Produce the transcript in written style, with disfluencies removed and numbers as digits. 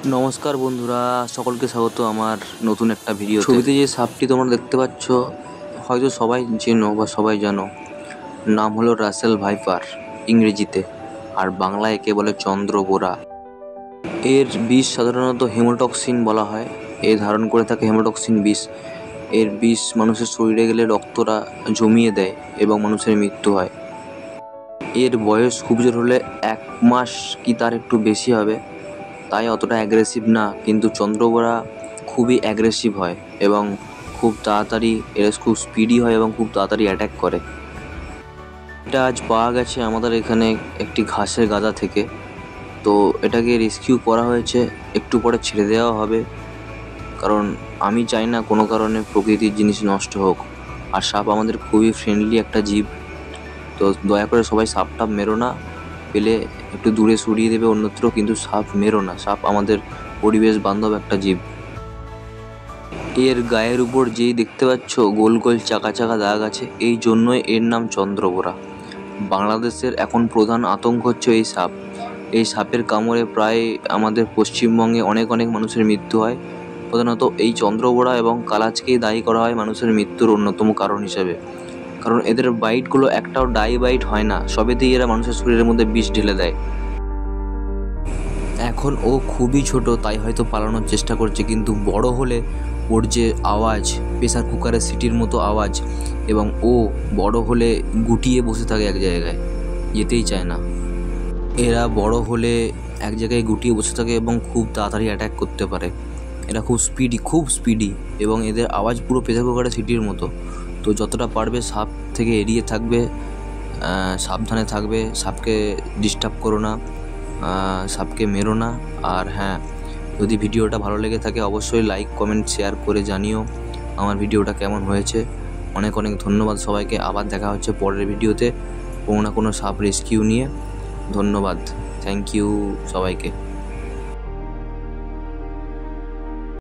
নমস্কার বন্ধুরা, সকলকে স্বাগত আমার নতুন একটা ভিডিও। ছবিতে যে সাপটি তোমরা দেখতে পাচ্ছ হয়তো সবাই চেনো বা সবাই জানো। নাম হলো রাসেল ভাইপার ইংরেজিতে, আর বাংলায় একে বলে চন্দ্রবোরা। এর বিষ সাধারণত হেমোটক্সিন বলা হয়। এ ধারণ করে থাকে হেমোটক্সিন বিষ। এর বিষ মানুষের শরীরে গেলে রক্তটা জমিয়ে দেয় এবং মানুষের মৃত্যু হয়। এর বয়স খুব জোর হলে 1 মাস কি তার একটু বেশি হবে, তাই অতটা অ্যাগ্রেসিভ না। কিন্তু চন্দ্রবোরা খুবই অ্যাগ্রেসিভ হয় এবং খুব তাড়াতাড়ি এরা খুব স্পিডি হয় এবং খুব তাড়াতাড়ি অ্যাটাক করে। এটা আজ পাওয়া গেছে আমাদের এখানে একটি ঘাসের গাদা থেকে। তো এটাকে রেস্কিউ করা হয়েছে, একটু পরে ছেড়ে দেওয়া হবে, কারণ আমি চাই না কোনো কারণে প্রকৃতির জিনিস নষ্ট হোক। আর সাপ আমাদের খুবই ফ্রেন্ডলি একটা জীব, তো দয়া করে সবাই সাপ টাপ মেরো না, পেলে একটু দূরে সরিয়ে দেবে অন্যত্র, কিন্তু সাপ মেরো না। সাপ আমাদের পরিবেশ বান্ধব একটা জীব। এর গায়ের উপর যেই দেখতে পাচ্ছ গোল গোল চাকা চাকা দাগ আছে, এই জন্যই এর নাম চন্দ্রবোরা। বাংলাদেশের এখন প্রধান আতঙ্ক হচ্ছে এই সাপ। এই সাপের কামড়ে প্রায় আমাদের পশ্চিমবঙ্গে অনেক মানুষের মৃত্যু হয়। প্রধানত এই চন্দ্রবোরা এবং কালাজকেই দায়ী করা হয় মানুষের মৃত্যুর অন্যতম কারণ হিসেবে, কারণ এদের বাইটগুলো একটাও ডাই বাইট হয় না, সবেতেই এরা মানুষের শরীরের মধ্যে বিষ ঢেলে দেয়। এখন ও খুবই ছোট, তাই হয়তো পালানোর চেষ্টা করছে, কিন্তু বড় হলে ওর যে আওয়াজ, প্রেসার কুকারের সিটির মতো আওয়াজ, এবং ও বড় হলে গুটিয়ে বসে থাকে এক জায়গায়, যেতেই চায় না। এরা বড় হলে এক জায়গায় গুটিয়ে বসে থাকে এবং খুব তাড়াতাড়ি অ্যাটাক করতে পারে। এরা খুব স্পিডি এবং এদের আওয়াজ পুরো প্রেসার কুকারের সিটির মতো। তো যতটা পারবে সাপ থেকে এড়িয়ে থাকবে, সাবধানে থাকবে, সাপকে ডিস্টার্ব করো না, সাপকে মেরো না। আর হ্যাঁ, যদি ভিডিওটা ভালো লেগে থাকে অবশ্যই লাইক কমেন্ট শেয়ার করে জানিও আমার ভিডিওটা কেমন হয়েছে। অনেক ধন্যবাদ সবাইকে। আবার দেখা হচ্ছে পরের ভিডিওতে কোনো না কোনো সাপ রেস্কিউ নিয়ে। ধন্যবাদ, থ্যাংক ইউ সবাইকে।